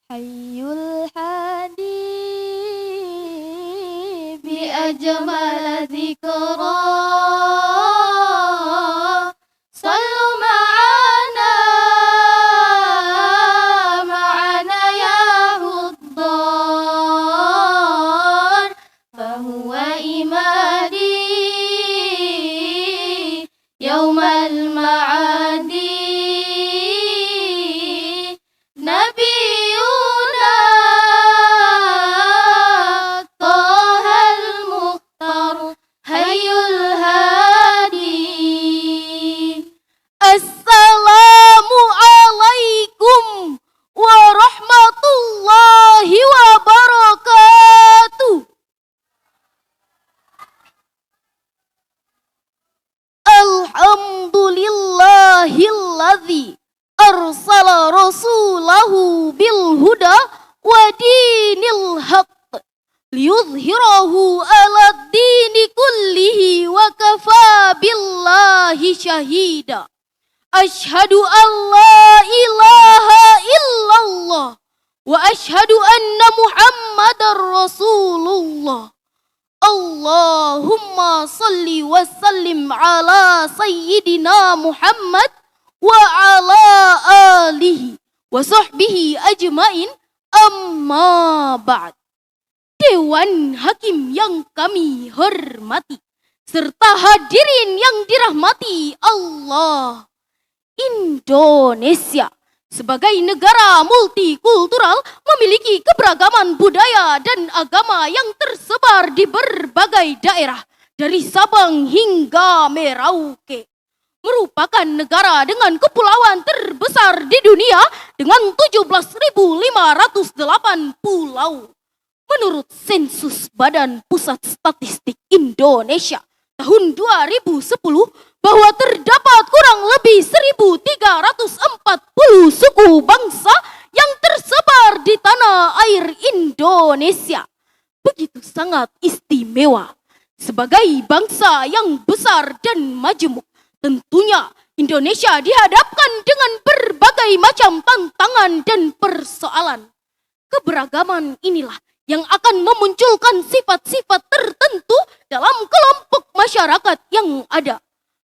Hayyul hadi bi ajmal dzikra sallu ma'ana ya huddar fahuwa imadi yaumal ma'adi nabiyuna Tahal Mukhtar Hayyul Hadi. Assalamu alaikum warahmatullahi wabarakatuh. Alhamdulillahilladzi arsala rasulahu bil huda wa dinil haqq liyudhhirahu ala dini kullihi wa kafa billahi syahida. Ashhadu an la ilaha illallah wa ashhadu anna muhammadar rasulullah. Allahumma salli wa sallim ala sayyidina Muhammad wa ala alihi wa sahbihi ajmain, amma ba'd. Dewan Hakim yang kami hormati serta hadirin yang dirahmati Allah, Indonesia sebagai negara multikultural memiliki keberagaman budaya dan agama yang tersebar di berbagai daerah dari Sabang hingga Merauke. Merupakan negara dengan kepulauan terbesar di dunia dengan 17.508 pulau. Menurut sensus Badan Pusat Statistik Indonesia tahun 2010 bahwa terdapat kurang lebih 1.340 suku bangsa yang tersebar di tanah air Indonesia. Begitu sangat istimewa. Sebagai bangsa yang besar dan majemuk, tentunya Indonesia dihadapkan dengan berbagai macam tantangan dan persoalan. Keberagaman inilah yang akan memunculkan sifat-sifat tertentu dalam kelompok masyarakat yang ada.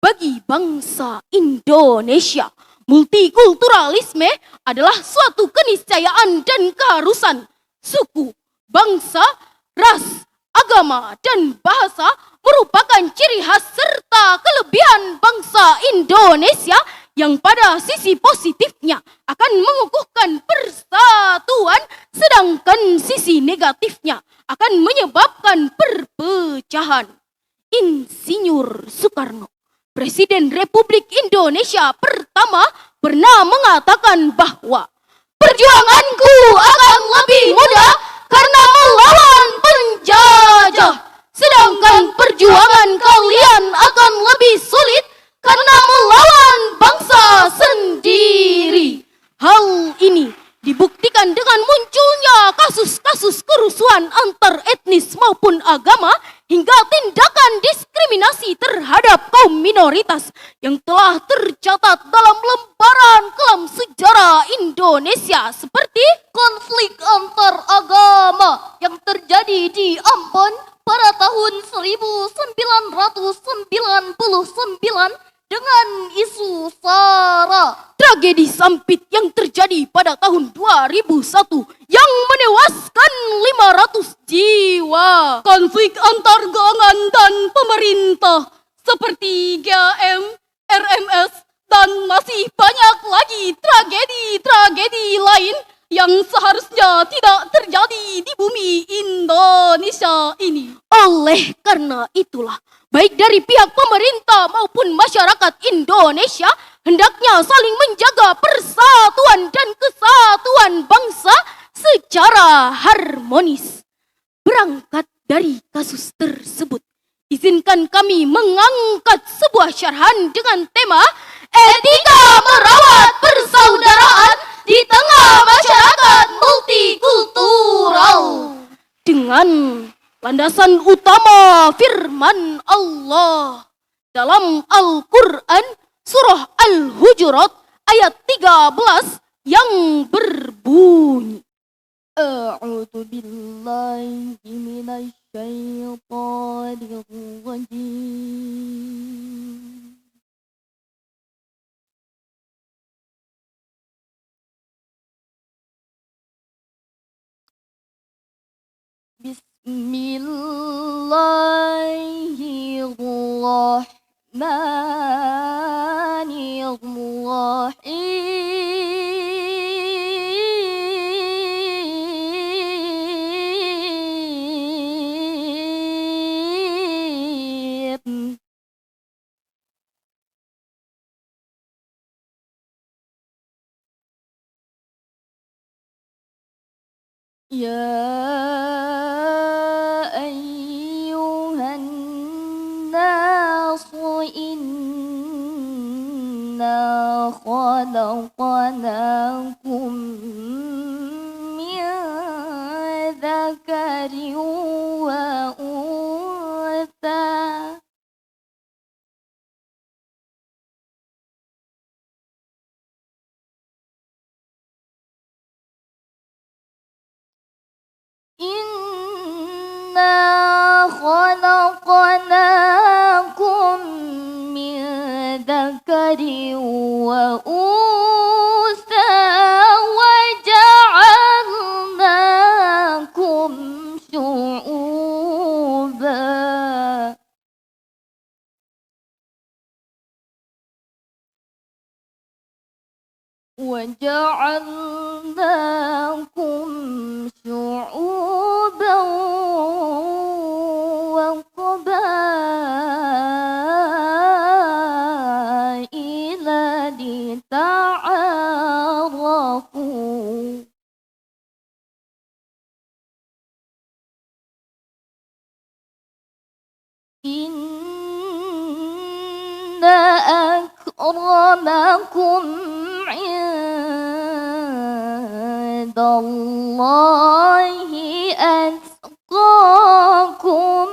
Bagi bangsa Indonesia, multikulturalisme adalah suatu keniscayaan dan keharusan. Suku, bangsa, ras, agama, dan bahasa merupakan ciri khas serta kelebihan bangsa Indonesia yang pada sisi positifnya akan mengukuhkan persatuan, sedangkan sisi negatifnya akan menyebabkan perpecahan. Insinyur Soekarno, Presiden Republik Indonesia pertama, pernah mengatakan bahwa perjuanganku akan lebih mudah karena melawan penjajah, sedangkan perjuangan kalian akan lebih sulit karena melawan bangsa sendiri. Hal ini dibuktikan dengan munculnya kasus-kasus kerusuhan antar etnis maupun agama hingga tindakan diskriminasi terhadap kaum minoritas yang telah tercatat dalam lembaran kelam sejarah Indonesia, seperti konflik antar agama yang terjadi di Ambon pada tahun 1999 dengan isu SARA. Tragedi Sampit yang terjadi pada tahun 2001 yang menewaskan 500 jiwa. Konflik antar golongan dan pemerintah seperti GAM, RMS, dan masih banyak lagi tragedi-tragedi lain yang seharusnya tidak terjadi di bumi Indonesia ini. Oleh karena itulah, baik dari pihak pemerintah maupun masyarakat Indonesia hendaknya saling menjaga persatuan dan kesatuan bangsa secara harmonis. Berangkat dari kasus tersebut, izinkan kami mengangkat sebuah syarahan dengan tema Etika Merawat Persaudaraan di Tengah Masyarakat Multikultural, dengan landasan utama firman Allah dalam Al-Quran surah Al-Hujurat ayat 13 yang berbunyi, A'udzu billahi minasy syaithanir rajim. Bismillahirrahmanirrahim. Ya ayyuhan nasu inna khalaqnakum min dzakarin wa untha. Inna khalaqnakum min dzakarin wa untha wa ja'alnakum syu'uban وجعلناكم شعوبا وقبائل لتعارفوا إن أكرمكم عند الله أتقاكم.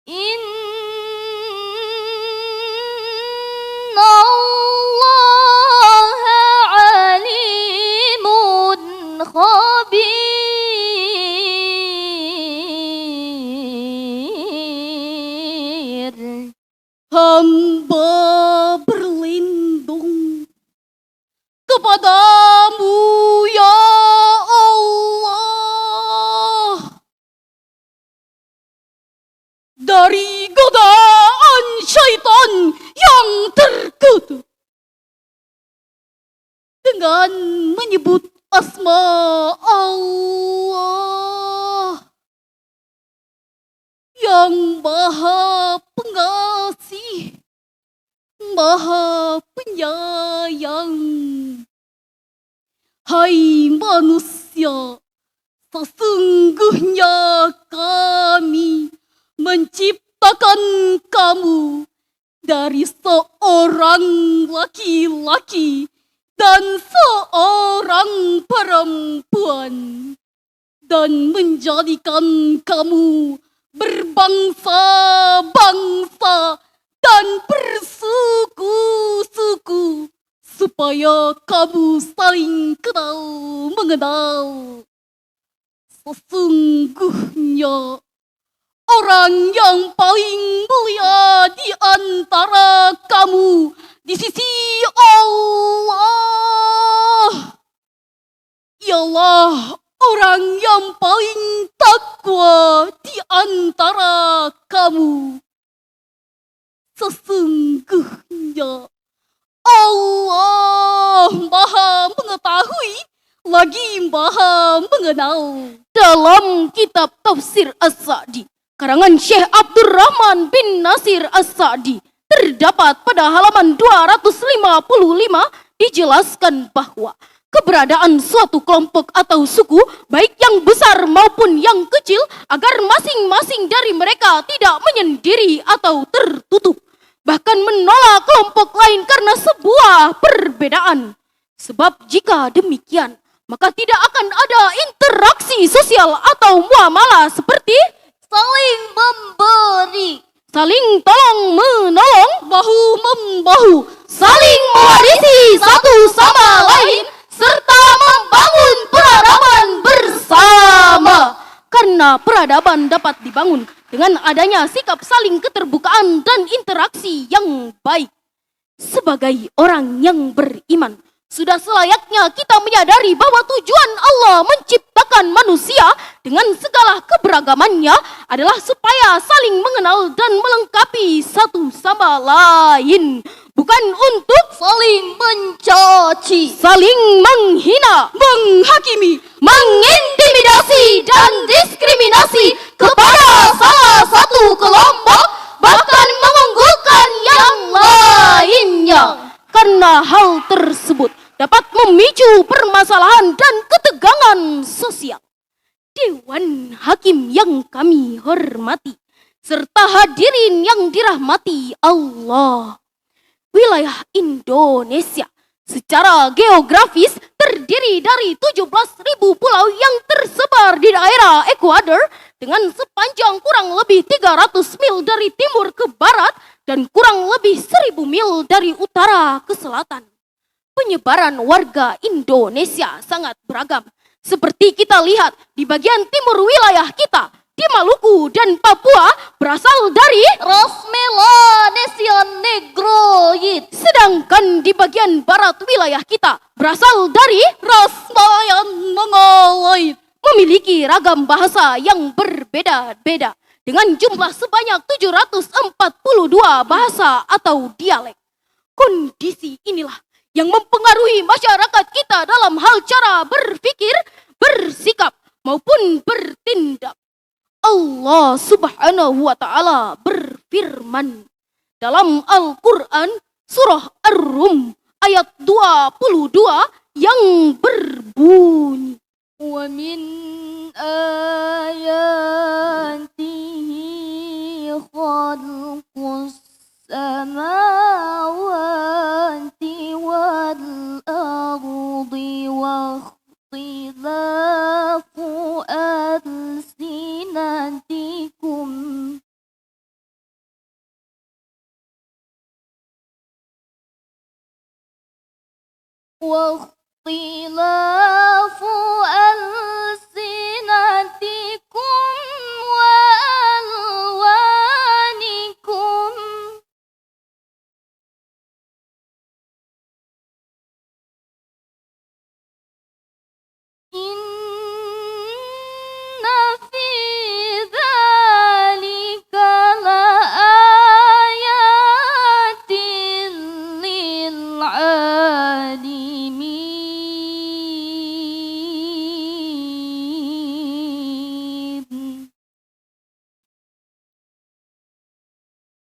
إن الله عليم خبير. Hamba berlindung kepadamu ya Allah dari godaan syaitan yang terkutuk dengan menyebut asma Allah yang Maha Pengasih, Maha Penyayang. Hai manusia, sesungguhnya kami menciptakan kamu dari seorang laki-laki dan seorang perempuan dan menjadikan kamu berbangsa-bangsa dan bersuku-suku supaya kamu saling kenal mengenal. Sesungguhnya orang yang paling mulia di antara kamu di sisi Allah ialah orang yang paling takwa di antara kamu. Sesungguhnya Allah Maha mengetahui lagi Maha mengenal. Dalam kitab Tafsir As-Sa'di karangan Syekh Abdurrahman bin Nasir As-Sa'di terdapat pada halaman 255 dijelaskan bahwa keberadaan suatu kelompok atau suku, baik yang besar maupun yang kecil, agar masing-masing dari mereka tidak menyendiri atau tertutup, bahkan menolak kelompok lain karena sebuah perbedaan. Sebab jika demikian, maka tidak akan ada interaksi sosial atau muamalah seperti saling memberi, saling tolong menolong, bahu-membahu, saling mewarisi satu sama lain, serta membangun peradaban bersama. Karena peradaban dapat dibangun dengan adanya sikap saling keterbukaan dan interaksi yang baik. Sebagai orang yang beriman, sudah selayaknya kita menyadari bahwa tujuan Allah menciptakan manusia dengan segala keberagamannya adalah supaya saling mengenal dan melengkapi satu sama lain. Bukan untuk saling mencaci, saling menghina, menghakimi, mengintimidasi dan diskriminasi kepada salah satu kelompok, bahkan mengunggulkan yang lainnya. Karena hal tersebut dapat memicu permasalahan dan ketegangan sosial. Dewan Hakim yang kami hormati, serta hadirin yang dirahmati Allah. Wilayah Indonesia secara geografis terdiri dari 17.000 pulau yang tersebar di daerah ekuador dengan sepanjang kurang lebih 300 mil dari timur ke barat dan kurang lebih 1.000 mil dari utara ke selatan. Penyebaran warga Indonesia sangat beragam. Seperti kita lihat di bagian timur wilayah kita, di Maluku dan Papua berasal dari ras Melanesia Negroid. Sedangkan di bagian barat wilayah kita berasal dari ras Mayan Mongoloid. Memiliki ragam bahasa yang berbeda-beda dengan jumlah sebanyak 742 bahasa atau dialek. Kondisi inilah yang mempengaruhi masyarakat kita dalam hal cara berpikir, bersikap maupun bertindak. Allah Subhanahu wa Ta'ala berfirman dalam Al-Quran surah Ar-Rum ayat 22 yang berbunyi, wa min ayatihi khalqus samawati wal ardi wa ikhtilafu alsinatikum wa alwanikum. Inna fi dzalika laayatin lil alimin.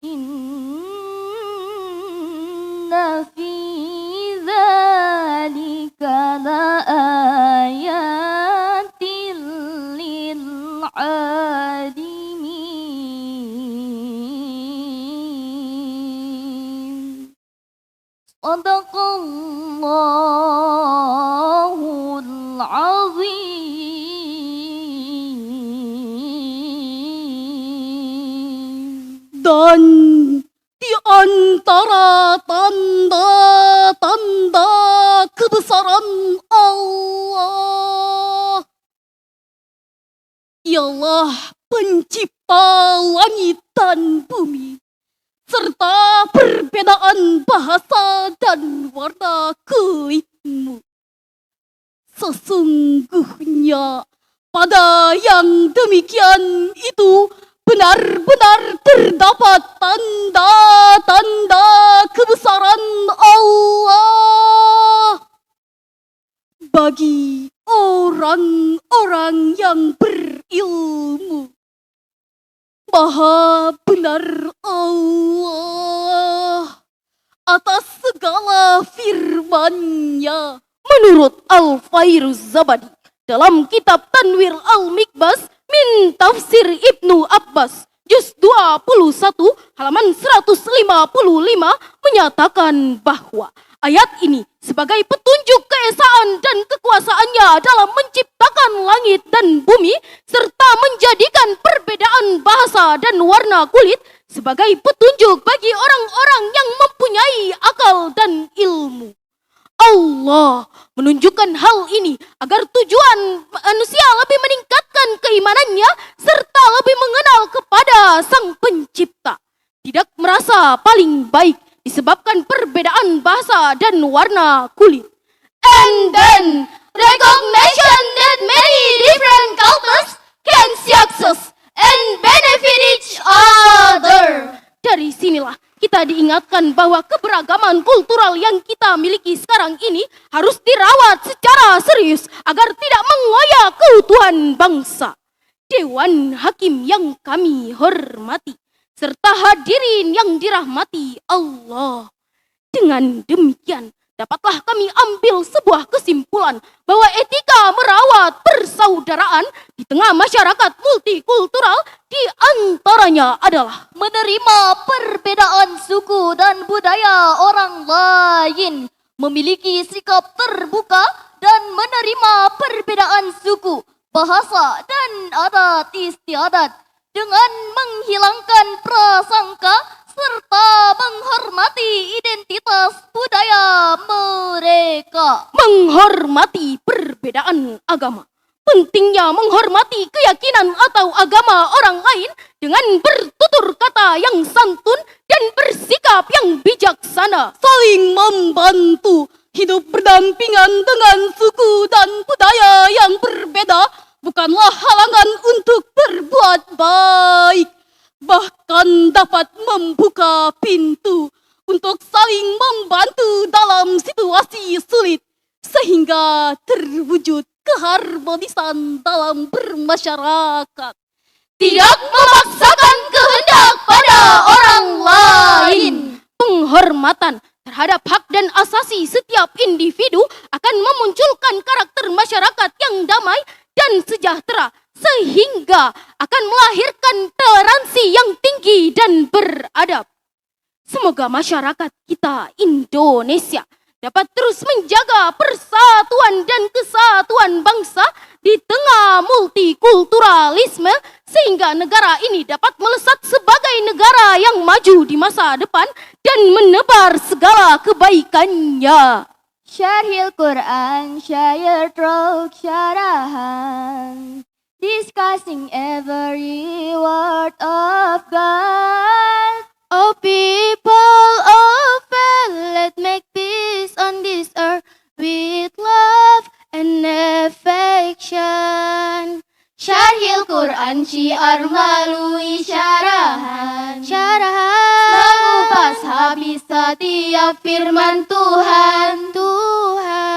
Inna fi dzalika laayatin lil alimin. Shadaqallahul azim. Dan di antara tanda-tanda kebesaran Allah ialah pencipta langit dan bumi, serta perbedaan bahasa dan warna kulitmu. Sesungguhnya pada yang demikian itu benar-benar terdapat tanda-tanda kebesaran Allah bagi orang-orang yang berilmu. Maha benar Allah atas segala firman-Nya. Menurut Al-Fairuz Zabadi dalam kitab Tanwir Al-Mikbas min Tafsir Ibnu Abbas juz 21 halaman 155 menyatakan bahwa ayat ini sebagai petunjuk keesaan dan kekuasaannya dalam menciptakan langit dan bumi serta menjadikan perbedaan bahasa dan warna kulit sebagai petunjuk bagi orang-orang yang mempunyai akal dan ilmu. Allah menunjukkan hal ini agar tujuan manusia lebih meningkatkan keimanannya serta lebih mengenal kepada Sang Pencipta. Tidak merasa paling baik disebabkan perbedaan bahasa dan warna kulit. And then recognition that many different cultures can success and benefit each other. Dari sinilah kita diingatkan bahwa keberagaman kultural yang kita miliki sekarang ini harus dirawat secara serius agar tidak mengoyak keutuhan bangsa. Dewan Hakim yang kami hormati, serta hadirin yang dirahmati Allah. Dengan demikian, dapatlah kami ambil sebuah kesimpulan bahwa etika merawat persaudaraan di tengah masyarakat multikultural di antaranya adalah menerima perbedaan suku dan budaya orang lain, memiliki sikap terbuka dan menerima perbedaan suku, bahasa dan adat istiadat dengan menghilangkan prasangka serta menghormati identitas budaya mereka. Menghormati perbedaan agama. Pentingnya menghormati keyakinan atau agama orang lain dengan bertutur kata yang santun dan bersikap yang bijaksana. Saling membantu, hidup berdampingan dengan suku dan budaya yang berbeda bukanlah halangan untuk berbuat baik. Bahkan dapat membuka pintu untuk saling membantu dalam situasi sulit, sehingga terwujud keharmonisan dalam bermasyarakat. Tidak memaksakan kehendak pada orang lain. Penghormatan terhadap hak dan asasi setiap individu akan memunculkan karakter masyarakat yang damai dan sejahtera, sehingga akan melahirkan toleransi yang tinggi dan beradab. Semoga masyarakat kita Indonesia dapat terus menjaga persatuan dan kesatuan bangsa di tengah multikulturalisme, sehingga negara ini dapat melesat sebagai negara yang maju di masa depan dan menebar segala kebaikannya. Syarhil Quran, Syayar Trok Syarahan, discussing every word of God. O people of faith, let make peace on this earth with love and affection. Syarhil Quran, syiar melalui syarahan, mengupas habis setiap firman Tuhan.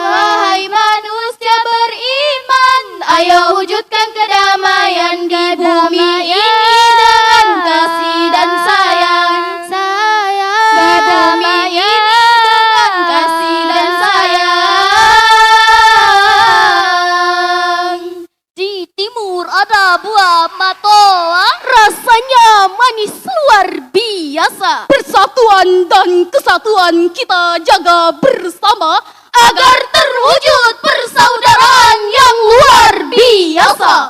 Wahai manusia beriman, ayo wujudkan kedamaian di bumi ini dengan kasih dan sayang. Kedamaian dengan kasih dan sayang. Di timur ada buah matoa, Rasanya manis luar biasa. Persatuan dan kesatuan kita jaga bersama Agar terwujud persaudaraan yang luar biasa.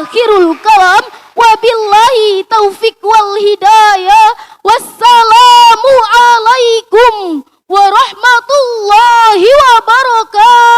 Akhirul kalam, wabillahi taufik wal hidayah. Wassalamu alaikum warahmatullahi wabarakatuh.